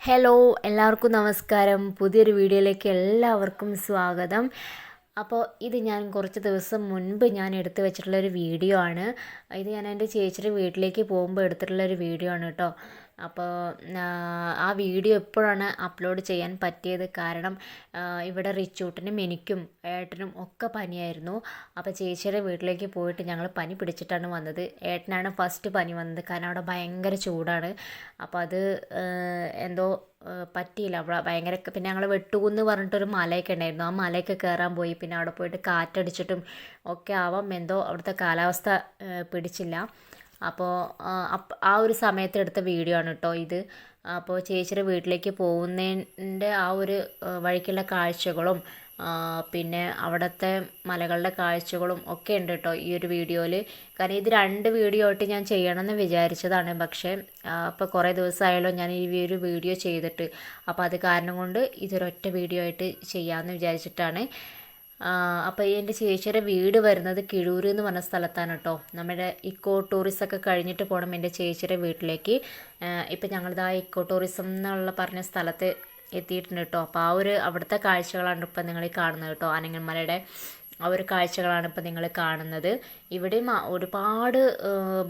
Hello, എല്ലാവർക്കും നമസ്കാരം. പുതിയൊരു വീഡിയോയിലേക്ക് എല്ലാവർക്കും സ്വാഗതം. അപ്പോൾ ഇത് ഞാൻ കുറച്ച് ദിവസം മുൻപ് ഞാൻ എടുത്തു വെച്ചിട്ടുള്ളൊരു വീഡിയോ ആണ്. ഇത് ഞാൻ എൻ്റെ ചേച്ചിയുടെ വീട്ടിലേക്ക് പോകുമ്പോൾ എടുത്തിട്ടുള്ളൊരു വീഡിയോ ആണ് കേട്ടോ. അപ്പോൾ ആ വീഡിയോ എപ്പോഴാണ് അപ്ലോഡ് ചെയ്യാൻ പറ്റിയത്? കാരണം ഇവിടെ റിച്ചൂട്ടനും എനിക്കും ഏട്ടനും ഒക്കെ പനിയായിരുന്നു. അപ്പോൾ ചേച്ചിയുടെ വീട്ടിലേക്ക് പോയിട്ട് ഞങ്ങൾ പനി പിടിച്ചിട്ടാണ് വന്നത്. ഏട്ടനാണ് ഫസ്റ്റ് പനി വന്നത്, കാരണം അവിടെ ഭയങ്കര ചൂടാണ്. അപ്പോൾ അത് എന്തോ പറ്റിയില്ല. അവിടെ ഭയങ്കര, പിന്നെ ഞങ്ങൾ വെട്ടുകുന്ന് പറഞ്ഞിട്ടൊരു മലയൊക്കെ ഉണ്ടായിരുന്നു. ആ മലയൊക്കെ കയറാൻ പോയി. പിന്നെ അവിടെ പോയിട്ട് കാറ്റടിച്ചിട്ടും ഒക്കെ ആവാം എന്തോ അവിടുത്തെ കാലാവസ്ഥ പിടിച്ചില്ല. അപ്പോൾ ആ ഒരു സമയത്ത് എടുത്ത വീഡിയോ ആണ് കേട്ടോ ഇത്. അപ്പോൾ ചേച്ചിയുടെ വീട്ടിലേക്ക് പോകുന്നതിൻ്റെ ആ ഒരു വഴിക്കുള്ള കാഴ്ചകളും പിന്നെ അവിടുത്തെ മലകളുടെ കാഴ്ചകളും ഒക്കെ ഉണ്ട് കേട്ടോ ഈ ഒരു വീഡിയോയിൽ. കാരണം ഇത് 2 വീഡിയോ ആയിട്ട് ഞാൻ ചെയ്യണമെന്ന് വിചാരിച്ചതാണ്. പക്ഷേ ഇപ്പോൾ കുറേ ദിവസമായാലും ഞാൻ ഈ ഒരു വീഡിയോ ചെയ്തിട്ട്. അപ്പോൾ അത് കാരണം കൊണ്ട് ഇതൊരൊറ്റ വീഡിയോ ആയിട്ട് ചെയ്യാമെന്ന് വിചാരിച്ചിട്ടാണ്. അപ്പോൾ എൻ്റെ ചേച്ചിയുടെ വീട് വരുന്നത് കിഴൂർ എന്ന് പറഞ്ഞ സ്ഥലത്താണ് കേട്ടോ. നമ്മുടെ ഇക്കോ ടൂറിസം ഒക്കെ കഴിഞ്ഞിട്ട് പോകണം എൻ്റെ ചേച്ചിയുടെ വീട്ടിലേക്ക്. ഇപ്പം ഞങ്ങളിതാ ഇക്കോ ടൂറിസം എന്നുള്ള പറഞ്ഞ സ്ഥലത്ത് എത്തിയിട്ടുണ്ട് കേട്ടോ. അപ്പോൾ അവിടുത്തെ കാഴ്ചകളാണ് ഇപ്പം നിങ്ങൾ കാണുന്നത് കേട്ടോ. ആനങ്ങന്മലയുടെ ആ ഒരു കാഴ്ചകളാണ് ഇപ്പം നിങ്ങൾ കാണുന്നത്. ഇവിടെയും ഒരുപാട്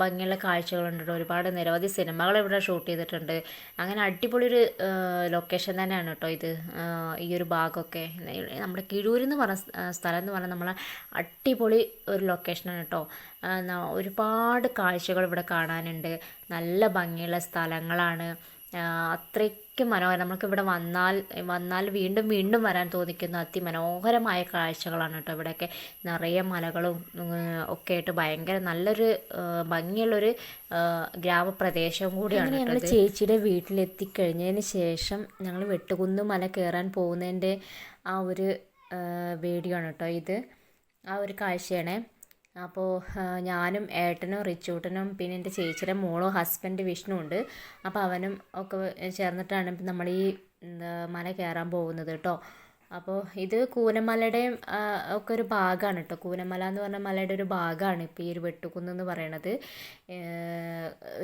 ഭംഗിയുള്ള കാഴ്ചകളുണ്ട് കേട്ടോ. ഒരുപാട് നിരവധി സിനിമകൾ ഇവിടെ ഷൂട്ട് ചെയ്തിട്ടുണ്ട്. അങ്ങനെ അടിപൊളി ഒരു ലൊക്കേഷൻ തന്നെയാണ് കേട്ടോ ഇത്. ഈ ഒരു ഭാഗമൊക്കെ നമ്മുടെ കിഴൂർ എന്ന് പറഞ്ഞ സ്ഥലം എന്ന് പറഞ്ഞാൽ നമ്മളെ അടിപൊളി ഒരു ലൊക്കേഷനാണ് കേട്ടോ. ഒരുപാട് കാഴ്ചകൾ ഇവിടെ കാണാനുണ്ട്. നല്ല ഭംഗിയുള്ള സ്ഥലങ്ങളാണ്. അത്രയ്ക്ക് മനോഹരം. നമുക്കിവിടെ വന്നാൽ വീണ്ടും വീണ്ടും വരാൻ തോന്നിക്കുന്ന അതിമനോഹരമായ കാഴ്ചകളാണ് കേട്ടോ. ഇവിടെയൊക്കെ നിറയെ മലകളും ഒക്കെ ആയിട്ട് ഭയങ്കര നല്ലൊരു ഭംഗിയുള്ളൊരു ഗ്രാമപ്രദേശവും കൂടിയാണ്. ഞങ്ങൾ ചേച്ചിയുടെ വീട്ടിലെത്തിക്കഴിഞ്ഞതിന് ശേഷം ഞങ്ങൾ വെട്ടുകുന്ന് മല കയറാൻ പോകുന്നതിൻ്റെ ആ ഒരു വീഡിയോ ആണ് കേട്ടോ ഇത്. ആ ഒരു കാഴ്ചയാണ്. അപ്പോൾ ഞാനും ഏട്ടനും റിച്ചൂട്ടനും പിന്നെ എൻ്റെ ചേച്ചിയുടെ മോളും ഹസ്ബൻഡ് വിഷ്ണു ഉണ്ട്. അപ്പോൾ അവനും ഒക്കെ ചേർന്നിട്ടാണ് നമ്മൾ ഈ മല കയറാൻ പോകുന്നത് കേട്ടോ. അപ്പോൾ ഇത് കൂനമലയുടെയും ഒക്കെ ഒരു ഭാഗമാണ് കേട്ടോ. കൂനമല എന്ന് പറഞ്ഞ മലയുടെ ഒരു ഭാഗമാണ് ഇപ്പോൾ ഈ ഒരു വെട്ടുകുന്ന് എന്ന് പറയണത്.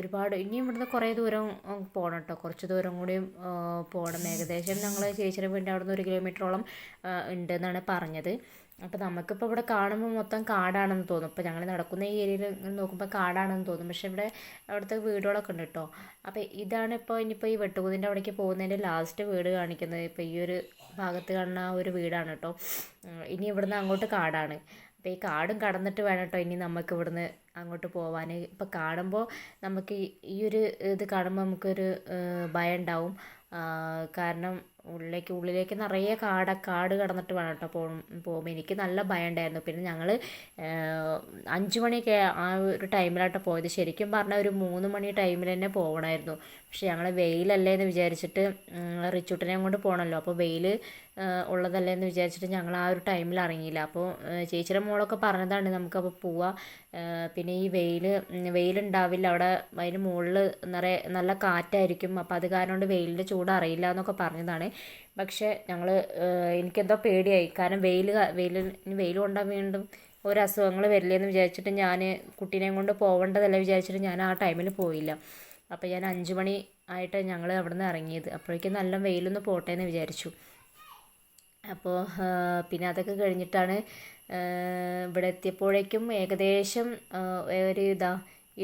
ഒരുപാട് ഇനിയും ഇവിടുന്ന് കുറേ ദൂരം പോകണം കേട്ടോ. കുറച്ച് ദൂരം കൂടിയും പോകണം. ഏകദേശം ഞങ്ങൾ ചേച്ചിയുടെ വീടിൻ്റെ അവിടെ നിന്ന് 1 കിലോമീറ്ററോളം ഉണ്ടെന്നാണ് പറഞ്ഞത്. അപ്പോൾ നമുക്കിപ്പോൾ ഇവിടെ കാണുമ്പോൾ മൊത്തം കാടാണെന്ന് തോന്നും. ഇപ്പോൾ ഞങ്ങൾ നടക്കുന്ന ഈ ഏരിയയിൽ നോക്കുമ്പോൾ കാടാണെന്ന് തോന്നും. പക്ഷേ ഇവിടെ അവിടുത്തെ വീടുകളൊക്കെ ഉണ്ട് കേട്ടോ. അപ്പോൾ ഇതാണ് ഇനിയിപ്പോൾ ഈ വെട്ടുകുന്നിൻ്റെ അവിടേക്ക് പോകുന്നതിൻ്റെ ലാസ്റ്റ് വീട് കാണിക്കുന്നത്. ഇപ്പോൾ ഈ ഒരു ഭാഗത്ത് കാണുന്ന ആ ഒരു വീടാണ് കേട്ടോ. ഇനി ഇവിടുന്ന് അങ്ങോട്ട് കാടാണ്. അപ്പോൾ ഈ കാടും കടന്നിട്ട് വേണം കേട്ടോ ഇനി നമുക്ക് ഇവിടുന്ന് അങ്ങോട്ട് പോകാൻ. ഇപ്പോൾ കാണുമ്പോൾ നമുക്ക് ഈ ഒരു ഇത് കാണുമ്പോൾ നമുക്കൊരു ഭയം ഉണ്ടാവും. കാരണം ഉള്ളിലേക്ക് നിറയെ കാട് കടന്നിട്ട് വേണം കേട്ടോ പോകുമ്പോൾ. എനിക്ക് നല്ല ഭയം ഉണ്ടായിരുന്നു. പിന്നെ ഞങ്ങൾ 5 മണിയൊക്കെ ആ ഒരു ടൈമിലാട്ടോ പോയത്. ശരിക്കും പറഞ്ഞാൽ ഒരു 3 മണി ടൈമിൽ തന്നെ പോകണമായിരുന്നു. പക്ഷേ ഞങ്ങൾ വെയിലല്ലേ എന്ന് വിചാരിച്ചിട്ട്, റിച്ചൂട്ടിനെയും കൊണ്ട് പോകണമല്ലോ, അപ്പോൾ വെയിൽ ഉള്ളതല്ലേ എന്ന് വിചാരിച്ചിട്ട് ഞങ്ങൾ ആ ഒരു ടൈമിൽ ഇറങ്ങിയില്ല. അപ്പോൾ ചേച്ചിയുടെ മോളൊക്കെ പറഞ്ഞതാണ് നമുക്കപ്പോൾ പോവാം, പിന്നെ ഈ വെയിലുണ്ടാവില്ല അവിടെ, അതിന് മുകളിൽ നിറയെ നല്ല കാറ്റായിരിക്കും, അപ്പോൾ അത് കാരണം കൊണ്ട് വെയിലിൻ്റെ ചൂട് അറിയില്ല എന്നൊക്കെ പറഞ്ഞതാണ്. പക്ഷേ എനിക്കെന്തോ പേടിയായി. കാരണം വെയിൽ കൊണ്ടാൽ വീണ്ടും ഒരു അസുഖങ്ങൾ വരില്ലേന്ന് വിചാരിച്ചിട്ട് ഞാൻ കുട്ടീനെയും കൊണ്ട് പോകേണ്ടതല്ല വിചാരിച്ചിട്ട് ഞാൻ ആ ടൈമിൽ പോയില്ല. അപ്പോൾ ഞാൻ 5 മണി ആയിട്ട് ഞങ്ങൾ അവിടെ നിന്ന് ഇറങ്ങിയത്. അപ്പോഴേക്കും നല്ല വെയിലൊന്ന് പോട്ടെ എന്ന് വിചാരിച്ചു. അപ്പോൾ പിന്നെ അതൊക്കെ കഴിഞ്ഞിട്ടാണ് ഇവിടെ എത്തിയപ്പോഴേക്കും ഏകദേശം ഒരു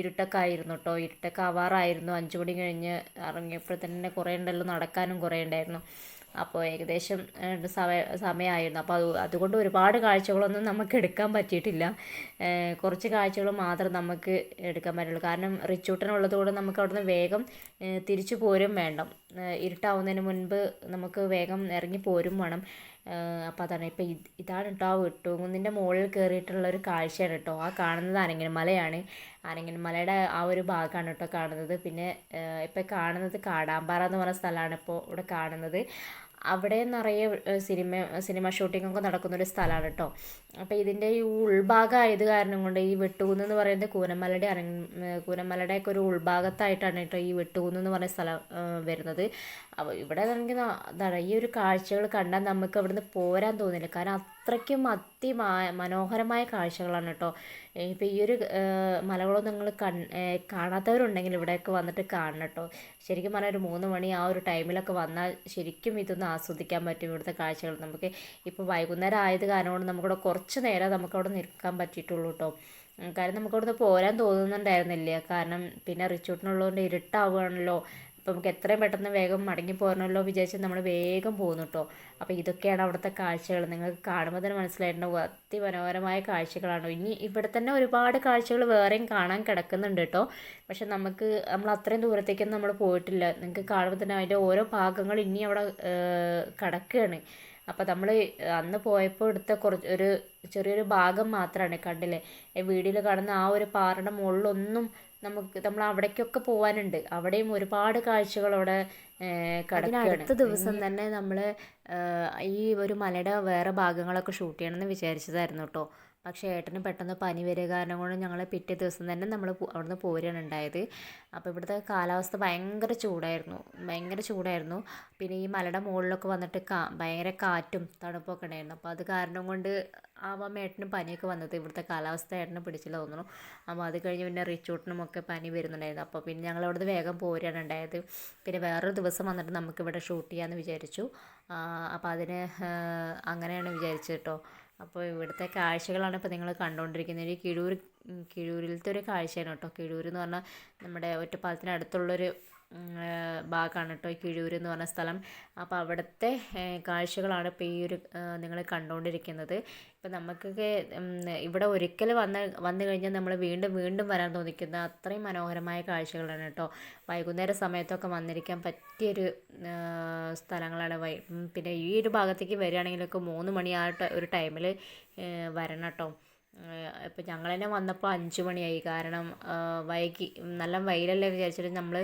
ഇരുട്ടൊക്കെ ആയിരുന്നു കേട്ടോ. ഇരുട്ടൊക്കെ ആവാറായിരുന്നു. 5 മണി കഴിഞ്ഞ് ഇറങ്ങിയപ്പോൾ തന്നെ കുറേ ഉണ്ടല്ലോ, നടക്കാനും കുറേ ഉണ്ടായിരുന്നു. അപ്പോൾ ഏകദേശം സമയമായിരുന്നു. അപ്പോൾ അതുകൊണ്ട് ഒരുപാട് കാഴ്ചകളൊന്നും നമുക്ക് എടുക്കാൻ പറ്റിയിട്ടില്ല. കുറച്ച് കാഴ്ചകൾ മാത്രം നമുക്ക് എടുക്കാൻ പറ്റുള്ളൂ. കാരണം റിച്ചൂട്ടനുള്ളത് കൊണ്ട് നമുക്ക് അവിടുന്ന് വേഗം തിരിച്ചു പോരും വേണം. ഇരുട്ടാവുന്നതിന് മുൻപ് നമുക്ക് വേഗം ഇറങ്ങി പോരും വേണം. അപ്പോൾ അതാണ് ഇപ്പോൾ ഇതാണ് കേട്ടോ ആ വെട്ടുകുന്നിൻ്റെ മുകളിൽ കയറിയിട്ടുള്ളൊരു കാഴ്ചയാണ് കേട്ടോ. ആ കാണുന്നത് ആനങ്ങന്മലയാണ്. ആനങ്ങന്മലയുടെ ആ ഒരു ഭാഗമാണ് കേട്ടോ കാണുന്നത്. പിന്നെ ഇപ്പോൾ കാണുന്നത് കാടാമ്പാറ എന്ന് പറയുന്ന സ്ഥലമാണ് ഇപ്പോൾ ഇവിടെ കാണുന്നത്. അവിടെ നിറയെ സിനിമ ഷൂട്ടിങ്ങൊക്കെ നടക്കുന്നൊരു സ്ഥലമാണ് കേട്ടോ. അപ്പോൾ ഇതിൻ്റെ ഈ ഉൾഭാഗം ആയത് കാരണം കൊണ്ട് ഈ വെട്ടുകുന്ന് എന്ന് പറയുന്നത് കൂനമലയുടെയൊക്കെ ഒരു ഉൾഭാഗത്തായിട്ടാണ് കേട്ടോ ഈ വെട്ടുകുന്ന് എന്ന് പറയുന്ന സ്ഥലം വരുന്നത്. അപ്പോൾ ഇവിടെ ആണെങ്കിൽ ഈ ഒരു കാഴ്ചകൾ കണ്ടാൽ നമുക്ക് അവിടുന്ന് പോരാൻ തോന്നില്ല. കാരണം അത്രയ്ക്കും മനോഹരമായ കാഴ്ചകളാണ് കേട്ടോ ഇപ്പോൾ ഈ ഒരു മലകളൊന്നും നിങ്ങൾ കാണാത്തവരുണ്ടെങ്കിൽ ഇവിടെയൊക്കെ വന്നിട്ട് കാണണം കേട്ടോ. ശരിക്കും പറഞ്ഞാൽ ഒരു 3 മണി ആ ഒരു ടൈമിലൊക്കെ വന്നാൽ ശരിക്കും ഇതൊന്ന് ആസ്വദിക്കാൻ പറ്റും ഇവിടുത്തെ കാഴ്ചകൾ. നമുക്ക് ഇപ്പോൾ വൈകുന്നേരം ആയത് കാരണം കൊണ്ട് നമുക്കിവിടെ കുറച്ച് നേരം നമുക്കവിടെ നിൽക്കാൻ പറ്റിയിട്ടുള്ളൂ കേട്ടോ. കാരണം നമുക്കവിടുന്ന് പോരാൻ തോന്നുന്നുണ്ടായിരുന്നില്ല. കാരണം പിന്നെ റിച്ചൂട്ടിനുള്ളതുകൊണ്ട് ഇരുട്ടാവുകയാണല്ലോ. അപ്പോൾ നമുക്ക് എത്രയും പെട്ടെന്ന് വേഗം മടങ്ങി പോരണമല്ലോ വിചാരിച്ച് നമ്മൾ വേഗം പോകുന്നു കേട്ടോ. അപ്പോൾ ഇതൊക്കെയാണ് അവിടുത്തെ കാഴ്ചകൾ. നിങ്ങൾക്ക് കാണുമ്പോൾ തന്നെ മനസ്സിലായിട്ടുണ്ടാവും അതിമനോഹരമായ കാഴ്ചകളാണ്. ഇനി ഇവിടെ തന്നെ ഒരുപാട് കാഴ്ചകൾ വേറെയും കാണാൻ കിടക്കുന്നുണ്ട് കേട്ടോ. പക്ഷെ നമ്മൾ അത്രയും ദൂരത്തേക്കൊന്നും നമ്മൾ പോയിട്ടില്ല. നിങ്ങൾക്ക് കാണുമ്പോൾ തന്നെ അതിൻ്റെ ഓരോ ഭാഗങ്ങൾ ഇനി അവിടെ കിടക്കുകയാണ്. അപ്പോൾ നമ്മൾ അന്ന് പോയപ്പോൾ എടുത്ത ഒരു ചെറിയൊരു ഭാഗം മാത്രമാണ് കണ്ടില്ലേ. വീഡിയോയിൽ കാണുന്ന ആ ഒരു പാറയുടെ മുകളിലൊന്നും നമ്മൾ അവിടേക്കൊക്കെ പോകാനുണ്ട്. അവിടെയും ഒരുപാട് കാഴ്ചകൾ അവിടെ കിടക്കുകയാണ്. അടുത്ത ദിവസം തന്നെ നമ്മൾ ഈ ഒരു മലയുടെ വേറെ ഭാഗങ്ങളൊക്കെ ഷൂട്ട് ചെയ്യണമെന്ന് വിചാരിച്ചതായിരുന്നു കേട്ടോ. പക്ഷേ ഏട്ടന് പെട്ടെന്ന് പനി വരിക കാരണം കൊണ്ട് ഞങ്ങൾ പിറ്റേ ദിവസം തന്നെ നമ്മൾ അവിടുന്ന് പോരുകയാണ് ഉണ്ടായത്. അപ്പോൾ ഇവിടുത്തെ കാലാവസ്ഥ ഭയങ്കര ചൂടായിരുന്നു. പിന്നെ ഈ മലയുടെ മുകളിലൊക്കെ വന്നിട്ട് ഭയങ്കര കാറ്റും തണുപ്പൊക്കെ ഉണ്ടായിരുന്നു. അപ്പോൾ അത് കാരണം കൊണ്ട് ആവാം ഏട്ടന് പനിയൊക്കെ വന്നത്. ഇവിടുത്തെ കാലാവസ്ഥ ഏട്ടന് പിടിച്ചില്ല തോന്നുന്നു. അപ്പോൾ അത് കഴിഞ്ഞ് പിന്നെ റിച്ചൂട്ടിനുമൊക്കെ പനി വരുന്നുണ്ടായിരുന്നു. അപ്പോൾ പിന്നെ ഞങ്ങൾ അവിടുന്ന് വേഗം പോരുകയാണ് ഉണ്ടായത്. പിന്നെ വേറൊരു ദിവസം വന്നിട്ട് നമുക്കിവിടെ ഷൂട്ട് ചെയ്യാമെന്ന് വിചാരിച്ചു. അപ്പോൾ അതിന് അങ്ങനെയാണ് വിചാരിച്ചത് കേട്ടോ. അപ്പോൾ ഇവിടുത്തെ കാഴ്ചകളാണ് ഇപ്പോൾ നിങ്ങൾ കണ്ടുകൊണ്ടിരിക്കുന്നത്. ഈ കിഴൂരിലത്തെ ഒരു കാഴ്ചയാണ് കേട്ടോ. കിഴൂർ എന്ന് പറഞ്ഞാൽ നമ്മുടെ ഒറ്റപ്പാലത്തിനടുത്തുള്ളൊരു ഭാഗമാണ് കേട്ടോ ഈ കിഴൂർ എന്ന് പറഞ്ഞ സ്ഥലം. അപ്പോൾ അവിടുത്തെ കാഴ്ചകളാണ് ഇപ്പോൾ ഈ ഒരു നിങ്ങൾ കണ്ടുകൊണ്ടിരിക്കുന്നത്. ഇപ്പം നമുക്കൊക്കെ ഇവിടെ ഒരിക്കൽ വന്നു കഴിഞ്ഞാൽ നമ്മൾ വീണ്ടും വരാൻ തോന്നിക്കുന്ന അത്രയും മനോഹരമായ കാഴ്ചകളാണ് കേട്ടോ. വൈകുന്നേര സമയത്തൊക്കെ വന്നിരിക്കാൻ പറ്റിയൊരു സ്ഥലങ്ങളാണ്. പിന്നെ ഈ ഒരു ഭാഗത്തേക്ക് വരികയാണെങ്കിലൊക്കെ 3 മണി ആ ഒരു ടൈമിൽ വരണം കേട്ടോ. ഇപ്പം ഞങ്ങൾ തന്നെ വന്നപ്പോൾ 5 മണിയായി. കാരണം നല്ല വെയിലല്ലേ വിചാരിച്ചിട്ട് നമ്മൾ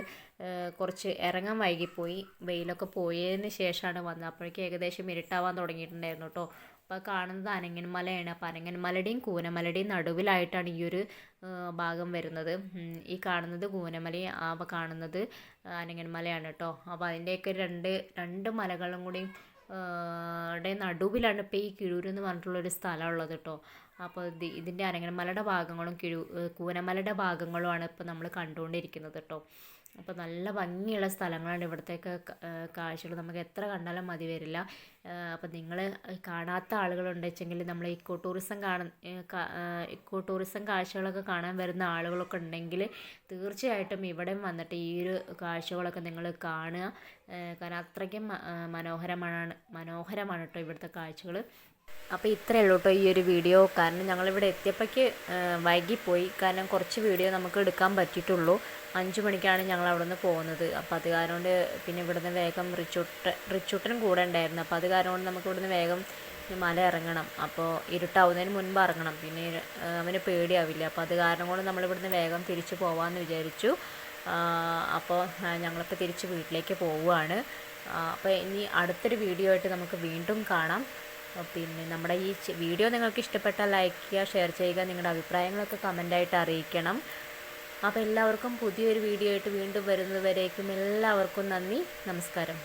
കുറച്ച് ഇറങ്ങാൻ വൈകിപ്പോയി. വെയിലൊക്കെ പോയതിന് ശേഷമാണ് വന്നത്. അപ്പോഴേക്കും ഏകദേശം ഇരുട്ടാവാൻ തുടങ്ങിയിട്ടുണ്ടായിരുന്നു കേട്ടോ. അപ്പോൾ കാണുന്നത് അനങ്ങൻമലയാണ്. അപ്പോൾ അനങ്ങൻമലയുടെയും കൂനമലയുടെയും നടുവിലായിട്ടാണ് ഈ ഒരു ഭാഗം വരുന്നത്. ഈ കാണുന്നത് കൂനമലയും കാണുന്നത് അനങ്ങൻമലയാണ് കേട്ടോ. അപ്പോൾ അതിൻ്റെയൊക്കെ രണ്ട് മലകളും കൂടിയും നടുവിലാണ് ഇപ്പോൾ ഈ കിഴൂർ എന്ന് പറഞ്ഞിട്ടുള്ളൊരു സ്ഥലം ഉള്ളത് കേട്ടോ. അപ്പോൾ ഇതിൻ്റെ അനങ്ങൻമലയുടെ ഭാഗങ്ങളും കൂനമലയുടെ ഭാഗങ്ങളുമാണ് ഇപ്പോൾ നമ്മൾ കണ്ടുകൊണ്ടിരിക്കുന്നത് കേട്ടോ. അപ്പോൾ നല്ല ഭംഗിയുള്ള സ്ഥലങ്ങളാണ് ഇവിടത്തേക്ക് കാഴ്ചകൾ. നമുക്ക് എത്ര കണ്ടാലും മതി വരില്ല. അപ്പോൾ നിങ്ങൾ കാണാത്ത ആളുകളുണ്ടെച്ചെങ്കിൽ നമ്മൾ ഇക്കോ ടൂറിസം കാഴ്ചകളൊക്കെ കാണാൻ വരുന്ന ആളുകളൊക്കെ ഉണ്ടെങ്കിൽ തീർച്ചയായിട്ടും ഇവിടെ വന്നിട്ട് ഈ ഒരു കാഴ്ചകളൊക്കെ നിങ്ങൾ കാണുക. കാരണം അത്രയ്ക്കും മനോഹരമാണ് കേട്ടോ ഇവിടുത്തെ കാഴ്ചകൾ. അപ്പോൾ ഇത്രയേ ഉള്ളൂ കേട്ടോ ഈ ഒരു വീഡിയോ. കാരണം ഞങ്ങളിവിടെ എത്തിയപ്പോഴേക്ക് വൈകിപ്പോയി. കാരണം കുറച്ച് വീഡിയോ നമുക്ക് എടുക്കാൻ പറ്റിയിട്ടുള്ളൂ. 5 മണിക്കാണ് ഞങ്ങൾ അവിടെ നിന്ന് പോകുന്നത്. അപ്പോൾ അത് കാരണം കൊണ്ട് പിന്നെ ഇവിടുന്ന് വേഗം റിച്ചൂട്ടനും കൂടെ ഉണ്ടായിരുന്നു. അപ്പോൾ അത് കാരണം കൊണ്ട് നമുക്ക് ഇവിടുന്ന് വേഗം മല ഇറങ്ങണം. അപ്പോൾ ഇരുട്ടാവുന്നതിന് മുൻപ് ഇറങ്ങണം. പിന്നെ അവന് പേടിയാവില്ല. അപ്പോൾ അത് കാരണം കൊണ്ട് നമ്മളിവിടുന്ന് വേഗം തിരിച്ചു പോകാമെന്ന് വിചാരിച്ചു. അപ്പോൾ ഞങ്ങളിപ്പോൾ തിരിച്ച് വീട്ടിലേക്ക് പോവുകയാണ്. അപ്പോൾ ഇനി അടുത്തൊരു വീഡിയോ ആയിട്ട് നമുക്ക് വീണ്ടും കാണാം. പിന്നെ നമ്മുടെ ഈ വീഡിയോ നിങ്ങൾക്ക് ഇഷ്ടപ്പെട്ടാൽ ലൈക്ക് ചെയ്യുക, ഷെയർ ചെയ്യുക, നിങ്ങളുടെ അഭിപ്രായങ്ങളൊക്കെ കമൻ്റായിട്ട് അറിയിക്കണം. അപ്പോൾ എല്ലാവർക്കും പുതിയൊരു വീഡിയോ ആയിട്ട് വീണ്ടും വരുന്നത് വരേക്കും എല്ലാവർക്കും നന്ദി, നമസ്കാരം.